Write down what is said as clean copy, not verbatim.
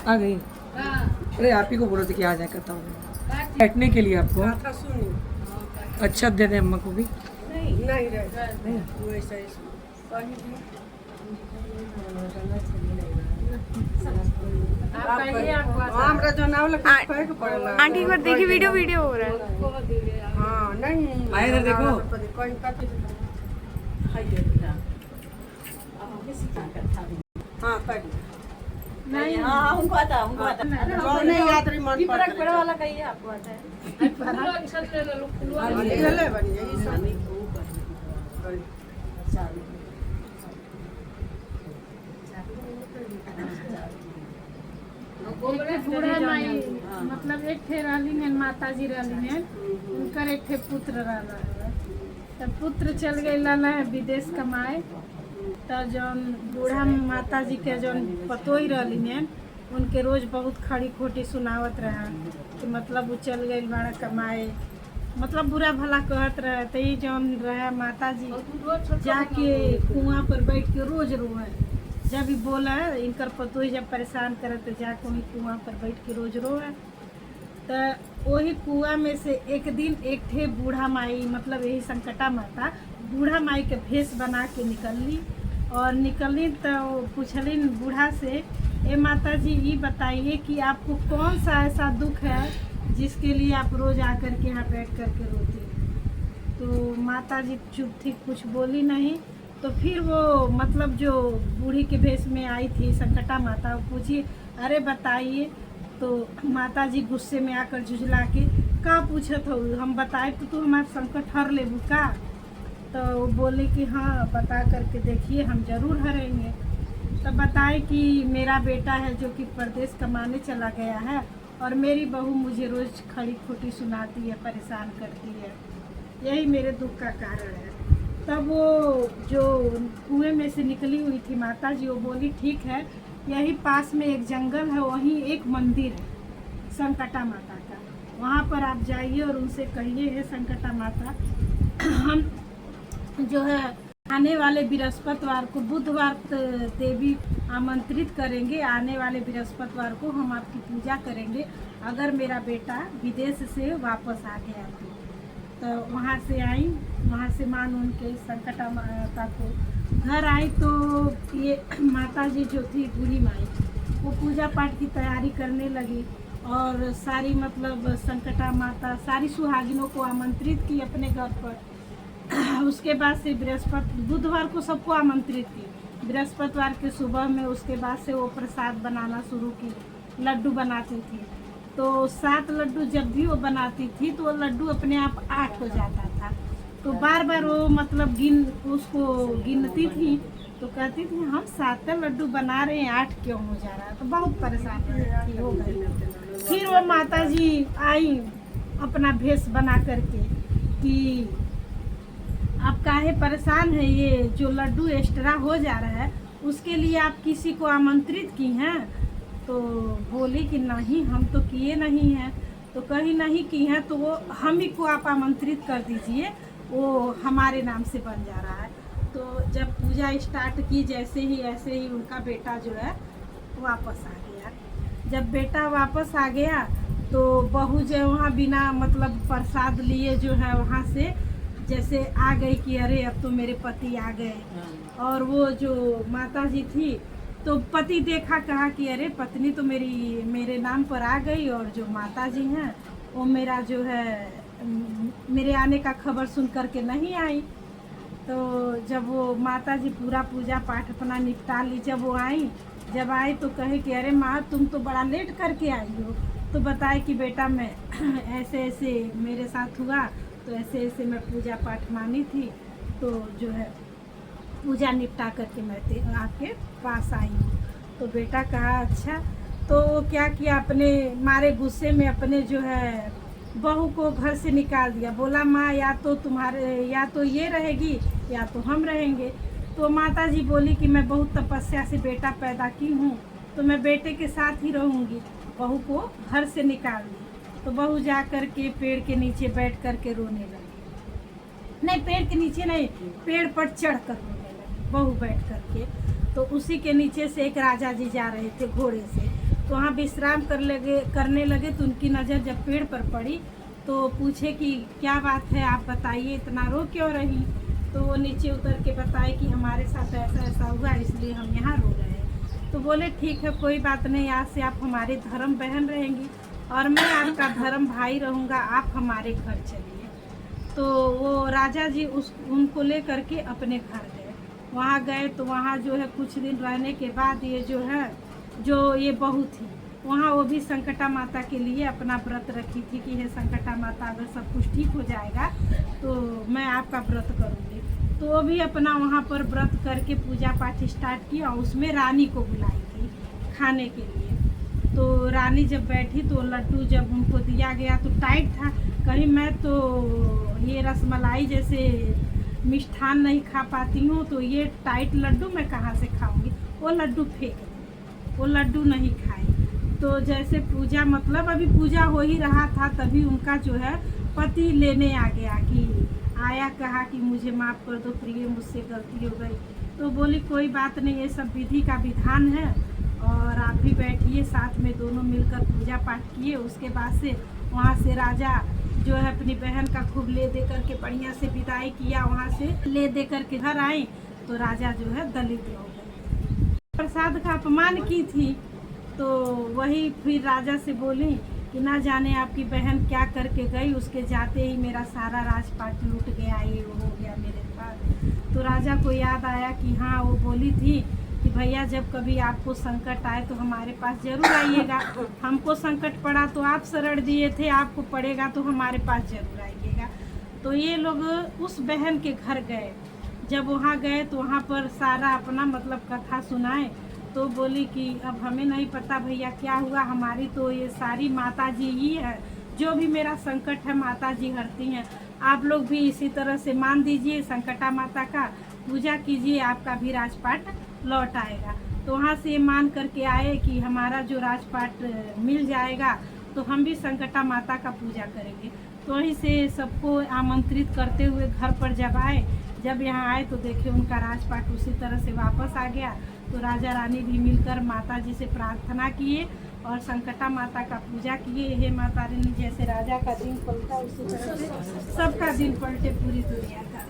आ गई। अरे आप ही को बोलो थे कि आ जाए करता हूँ बैठने के लिए आपको। अच्छा दे दे अम्मा को भी। आंटी एक बार देखिए वीडियो हो रहा है। आए इधर देखो। नहीं हमको आता वाला कहिए आपको आता है। बूढ़ा माई मतलब एक थे रहली ने माता जी रहली ने उनकर एक थे पुत्र रहला है। तब पुत्र चल गए है विदेश कमाए। तो जौन बूढ़ा माता जी के जौन पतोई रहली ने उनके रोज बहुत खड़ी खोटी सुनावत रहा कि मतलब वो चल गई बड़ा कमाए, मतलब बुरा भला कहत रहे। तो ये जौन रहे माता जी जाके कुआं पर बैठ के रोज रोए। जब भी बोला इनकर पतोई जब परेशान करे तो जाके वही कुआं पर बैठ के रोज रोए। तो वही कुआं में से एक दिन एक ठे बूढ़ा माई मतलब यही संकटा माता बूढ़ा माई के भेष बना के निकलली और निकलनी तो पूछली बूढ़ा से, ए माता जी ये बताइए कि आपको कौन सा ऐसा दुख है जिसके लिए आप रोज आकर के यहाँ बैठ कर के रोती हैं। तो माता जी चुप थी, कुछ बोली नहीं। तो फिर वो मतलब जो बूढ़ी के भेष में आई थी संकटा माता, वो पूछी अरे बताइए। तो माता जी गुस्से में आकर झुझला के का पूछत हो, हम बताए तो तू हमारा संकट हर लेबू का। तो वो बोले कि हाँ बता करके देखिए हम जरूर हरेंगे। तो बताए कि मेरा बेटा है जो कि परदेश कमाने चला गया है और मेरी बहू मुझे रोज खड़ी खोटी सुनाती है, परेशान करती है, यही मेरे दुख का कारण है। तब वो जो कुएं में से निकली हुई थी माता जी वो बोली ठीक है, यही पास में एक जंगल है, वहीं एक मंदिर है संकटा माता का, वहाँ पर आप जाइए और उनसे कहिए है संकटा माता हम जो है आने वाले बृहस्पतिवार को बुधवार देवी आमंत्रित करेंगे, आने वाले बृहस्पतिवार को हम आपकी पूजा करेंगे अगर मेरा बेटा विदेश से वापस आ गया तो वहाँ से आई, वहाँ से मान उनके संकटा माता को घर आई। तो ये माता जी जो थी बूढ़ी माई वो पूजा पाठ की तैयारी करने लगी और सारी मतलब संकटा माता सारी सुहागिनों को आमंत्रित की अपने घर पर। उसके बाद से बुधवार को सबको आमंत्रित की, बृहस्पतिवार के सुबह में उसके बाद से वो प्रसाद बनाना शुरू की, लड्डू बनाती थी। तो 7 लड्डू जब भी वो बनाती थी तो वो लड्डू अपने आप 8 हो जाता था। तो बार बार वो मतलब उसको गिनती थी तो कहती थी हम 7 लड्डू बना रहे हैं 8 क्यों हो जा रहा है। तो बहुत परेशान हो गई। फिर वो माता जी आई अपना भेष बना करके कि आप काहे परेशान है, ये जो लड्डू एक्स्ट्रा हो जा रहा है उसके लिए आप किसी को आमंत्रित की हैं। तो बोली कि नहीं हम तो किए नहीं हैं। तो कहीं नहीं की हैं तो वो हम ही को आप आमंत्रित कर दीजिए, वो हमारे नाम से बन जा रहा है। तो जब पूजा स्टार्ट की जैसे ही ऐसे ही उनका बेटा जो है वापस आ गया। जब बेटा वापस आ गया तो बहू जो वहाँ बिना मतलब प्रसाद लिए जो है वहाँ से जैसे आ गई कि अरे अब तो मेरे पति आ गए। और वो जो माता जी थी तो पति देखा, कहा कि अरे पत्नी तो मेरे नाम पर आ गई और जो माता जी हैं वो मेरा जो है मेरे आने का खबर सुन करके नहीं आई। तो जब वो माता जी पूरा पूजा पाठ अपना निपटा ली, जब वो जब आई तो कहे कि अरे माँ तुम तो बड़ा लेट करके आई हो। तो बताए कि बेटा मैं ऐसे ऐसे मेरे साथ हुआ, तो ऐसे ऐसे मैं पूजा पाठ मानी थी तो जो है पूजा निपटा करके मैं आपके पास आई हूँ। तो बेटा कहा अच्छा। तो क्या किया, अपने मारे गुस्से में अपने जो है बहू को घर से निकाल दिया। बोला माँ या तो ये रहेगी या तो हम रहेंगे। तो माता जी बोली कि मैं बहुत तपस्या से बेटा पैदा की हूँ तो मैं बेटे के साथ ही रहूँगी। बहू को घर से निकाल दी। तो बहू जा कर के पेड़ के नीचे बैठ कर के रोने लगी। नहीं, पेड़ के नीचे नहीं, पेड़ पर चढ़ कर रोने लगी बहू बैठ कर के। तो उसी के नीचे से एक राजा जी जा रहे थे घोड़े से। तो वहाँ विश्राम करने लगे तो उनकी नज़र जब पेड़ पर पड़ी तो पूछे कि क्या बात है, आप बताइए, इतना रो क्यों रही। तो वो नीचे उतर के बताए कि हमारे साथ ऐसा ऐसा हुआ, इसलिए हम यहाँ रो रहे हैं। तो बोले ठीक है, कोई बात नहीं, आज से आप हमारी धर्म बहन रहेंगी और मैं आपका धर्म भाई रहूँगा, आप हमारे घर चलिए। तो वो राजा जी उनको ले करके अपने घर गए। वहाँ गए तो वहाँ जो है कुछ दिन रहने के बाद ये जो है ये बहू थी, वहाँ वो भी संकटा माता के लिए अपना व्रत रखी थी कि हे संकटा माता, अगर सब कुछ ठीक हो जाएगा तो मैं आपका व्रत करूँगी। तो वो भी अपना वहाँ पर व्रत करके पूजा पाठ स्टार्ट किया और उसमें रानी को बुलाई थी खाने के लिए। तो रानी जब बैठी तो लड्डू जब उनको दिया गया तो टाइट था, कहीं मैं तो ये रसमलाई जैसे मिष्ठान नहीं खा पाती हूँ, तो ये टाइट लड्डू मैं कहाँ से खाऊंगी। वो लड्डू फेंक दी, वो लड्डू नहीं खाए। तो जैसे पूजा मतलब अभी पूजा हो ही रहा था तभी उनका जो है पति लेने आ गया कि आया, कहा कि मुझे माफ़ कर दो प्रिय, मुझसे गलती हो गई। तो बोली कोई बात नहीं, ये सब विधि का विधान है और आप भी बैठिए, साथ में दोनों मिलकर पूजा पाठ किए। उसके बाद से वहाँ से राजा जो है अपनी बहन का खूब ले दे करके बढ़िया से विदाई किया। वहाँ से ले दे करके घर आए तो राजा जो है दलित हो गए। प्रसाद का अपमान की थी तो वही फिर राजा से बोली कि ना जाने आपकी बहन क्या करके गई, उसके जाते ही मेरा सारा राजपाट लूट गया, ये वो हो गया मेरे पास। तो राजा को याद आया कि हाँ वो बोली थी कि भैया जब कभी आपको संकट आए तो हमारे पास जरूर आइएगा, हमको संकट पड़ा तो आप शरण दिए थे, आपको पड़ेगा तो हमारे पास जरूर आइएगा। तो ये लोग उस बहन के घर गए। जब वहाँ गए तो वहाँ पर सारा अपना मतलब कथा सुनाए। तो बोली कि अब हमें नहीं पता भैया क्या हुआ, हमारी तो ये सारी माता जी ही है, जो भी मेरा संकट है माता जी हरती हैं। आप लोग भी इसी तरह से मान दीजिए, संकटा माता का पूजा कीजिए, आपका भी राजपाट लौट आएगा। तो वहाँ से मान करके आए कि हमारा जो राजपाट मिल जाएगा तो हम भी संकटा माता का पूजा करेंगे। तो वहीं से सबको आमंत्रित करते हुए घर पर जब यहाँ आए तो देखे उनका राजपाट उसी तरह से वापस आ गया। तो राजा रानी भी मिलकर माता जी से प्रार्थना किए और संकटा माता का पूजा किए। हे माता रानी, जैसे राजा का दिन पलटा उसी तरह से सबका दिन पलटे पूरी दुनिया का।